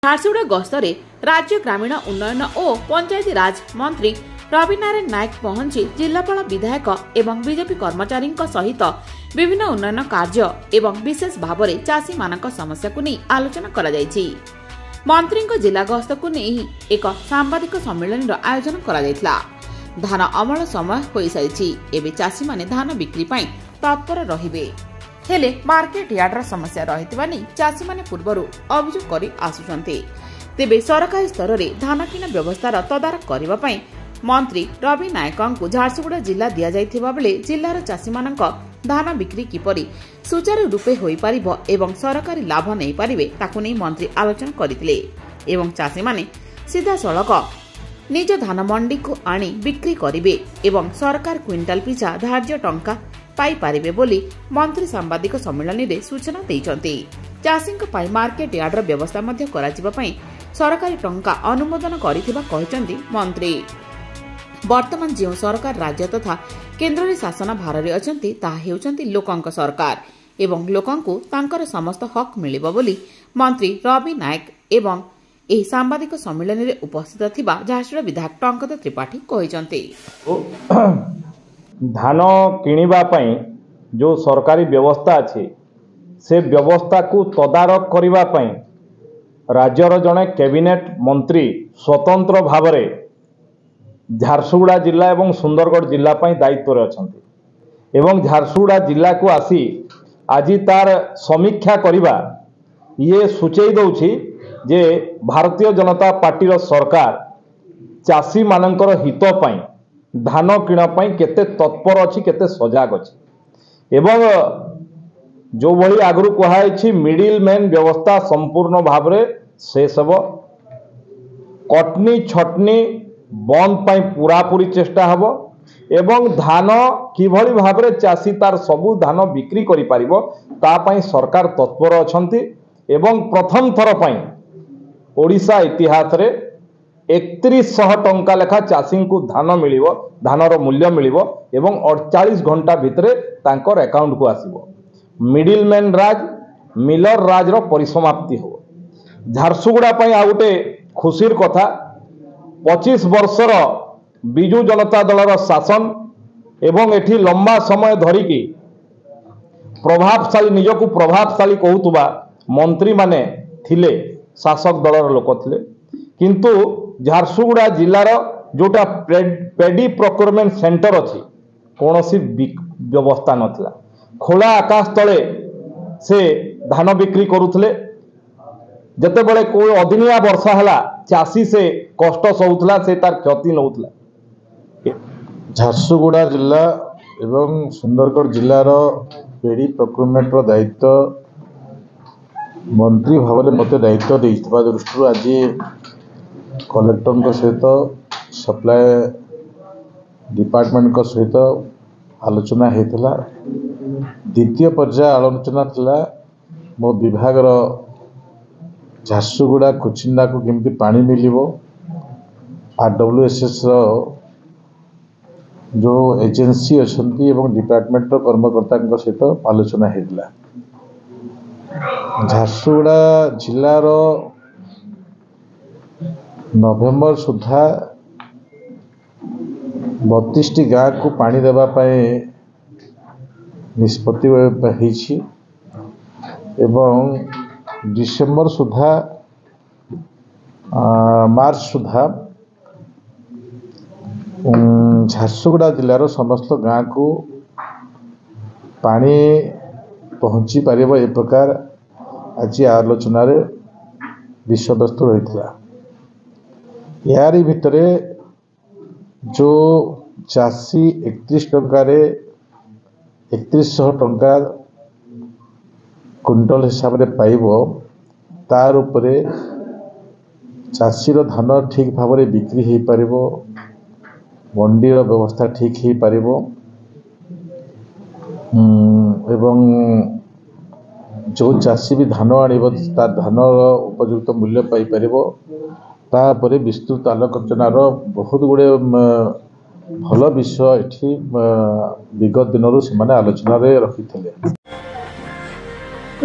झारसुगुड़ा गस्तरे राज्य ग्रामीण उन्नयन और पंचायती राज मंत्री रवि नारायण नायक पहुंची जिलापाल विधायक एवं बीजेपी कर्मचारी सहित विभिन्न उन्नयन कार्य एवं विशेष भाव में चाषी मानक समस्या को नहीं आलोचना करा जायछि। मंत्री जिला गस्त को नहीं एक सांबादिक सम्मेलन आयोजन करा जायथिला। धान अमल समय हो सारी एवं चाषी माने धान बिक्री पाई तत्पर रहिबे हेले मार्केट यार्डर समस्या रही चाषी माने पूर्व अभियोग कर आसुचंते। तेबे सरकारी स्तर में धान किना व्यवस्थार तदारख करने मंत्री रवि नायक को झारसुगुड़ा जिला दि जाइथिबा बेले जिलार चाषी मानक धान बिक्री किपरि सुचारू रूपे होई परिबो एवं सरकारी लाभ नहीं पारिबे ताकु नै मंत्री आलोचना करथिले एवं चाषी माने सीधा सड़क निज धान मंडी को आनी बिक्री करिवे एवं सरकार क्विंटाल पिछा धार्य टंका पाई पारिबे बोली मंत्री सांबादिक सम्मेलन में सूचना दैछन्ते। चाषी पाई मार्केट यार्डर व्यवस्था मध्य कराजिबा पई सरकारी टंका अनुमोदन करिथिबा कहिसन्ती मंत्री। वर्तमान जो सरकार राज्य तथा केन्द्र में शासन भार में अछंती ताहा हेउछन्ती लोकंक सरकार एवं लोकंकु तांकर समस्त हक मिलिबो बोली मंत्री रवि नायक एवं एही सांबादिक सम्मेलन में उपस्थित थिबा झारसुगुड़ा विधायक टंकत त्रिपाठी कहिसन्ती। धान किनिबा पई जो सरकारी व्यवस्था अछि से व्यवस्था को तदारख करिबा पई राज्यर जड़े कैबिनेट मंत्री स्वतंत्र भाव में झारसुगुड़ा जिला एवं सुंदरगढ़ जिला दायित्व अछंती एवं झारसुगुड़ा जिला को आसी आज तार समीक्षा करिबा ये सूचई दउछि जे भारतीय जनता पार्टी सरकार चाषी मानकर हित पई धान किणा पई केते तत्पर अछि केते सजाग अछि एवं जो भली आगु कहाई मिडिल मैन व्यवस्था संपूर्ण भाव में से सब कटनी छटनी बंद पाई पूरा पूरी चेष्टा हबो एवं धान किभली भाव में चाषी तार सबु धान बिक्री करि परिबो ता पई सरकार तत्पर अछंती एवं प्रथम थर पई ओडिशा इतिहास रे 3100 टंका लेखा चाषी को धान मिलिबो धानर मूल्य मिलिबो एवं 48 घंटा भितरे तांकर अकाउंट को आसीबो। मिडिल मैन राज मिलर राज रो परिसमाप्ति हो। झारसुगुड़ा पई आ गोटे खुशीर कथा 25 वर्षर बिजु जनता दलर शासन एवं एठी लंबा समय धरिकी प्रभावशाली निजकू प्रभावशाली कहूतुबा मंत्री माने थिले शासक दलर लोक थिले किंतु झारसुगुड़ा जिलार जोटा पेडी प्रोक्योरमेंट सेंटर अच्छी कौन सी व्यवस्था नथिला। खोला आकाश तले से धान बिक्री करुथले जते बड़े कोई अदिनिया वर्षा हला चाषी से कष्ट सहूला से तार क्षति नौला। झारसुगुड़ा जिला एवं सुंदरगढ़ जिलार पेडी प्रोक्योरमेंट दायित्व मंत्री भाव में मत दायित्व देइथिबा दृष्टि आज कलेक्टर सहित सप्लाय डिपार्टमेंट सहित आलोचना होता। द्वितीय पर्याय आलोचना थिला मो विभाग झारसुगुड़ा कुचिंडा को केमती पानी मिलिबो RWSS जो एजेंसी अच्छी एवं डिपार्टमेंट कर्मकर्ता सहित आलोचना होता। झारसुगुड़ा जिलार नवेम्बर सुधा 32 गाँ को पानी देवाई निष्पत्ति होइछि एवं डिसेम्बर सुधा मार्च सुधा झारसुगुड़ा जिलार समस्त गाँ को पानी पहुँची पारिबो ए प्रकार आज आलोचना विषय वस्तु रही। यारी भितरे जो चाषी 31 टंकार 3100 टंका क्विंटल हिसाब से पाइबो तार उपरे चाषीर धान ठीक भाव में बिक्री हो पारिबो मंडीर व्यवस्था ठीक हो पारिबो एवं जो चाषी भी धान आनिबो तार धान उपयुक्त मूल्य पाई पारिबो तापरे विस्तृत आलोचनार बहुत गुड़े भल विषय एठी विगत दिनों से आलोचना रखी थे।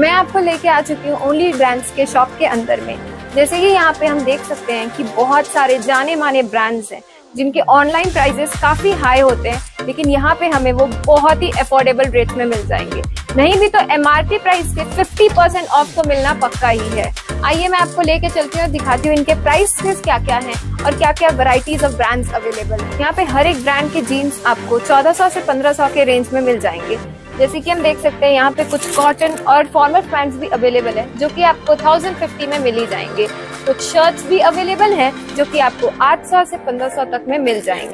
मैं आपको लेके आ चुकी हूँ ओनली ब्रांड्स के शॉप के अंदर में। जैसे कि यहाँ पे हम देख सकते हैं कि बहुत सारे जाने माने ब्रांड्स हैं जिनके ऑनलाइन प्राइसेस काफी हाई होते हैं, लेकिन यहाँ पे हमें वो बहुत ही अफोर्डेबल रेट में मिल जाएंगे। नहीं भी तो एमआरपी प्राइस के 50% ऑफ तो मिलना पक्का ही है। आइए मैं आपको लेके चलती हूँ और दिखाती हूँ इनके प्राइसेस क्या क्या हैं और क्या क्या वैरायटीज ऑफ ब्रांड्स अवेलेबल है। यहाँ पे हर एक ब्रांड के जीन्स आपको 1400 से 1500 के रेंज में मिल जाएंगे। जैसे कि हम देख सकते हैं यहाँ पे कुछ कॉटन और फॉर्मल पैंट्स भी अवेलेबल है जो कि आपको 1050 में मिल ही जाएंगे। कुछ शर्ट्स भी अवेलेबल हैं जो कि आपको 800 से 1500 तक में मिल जाएंगे।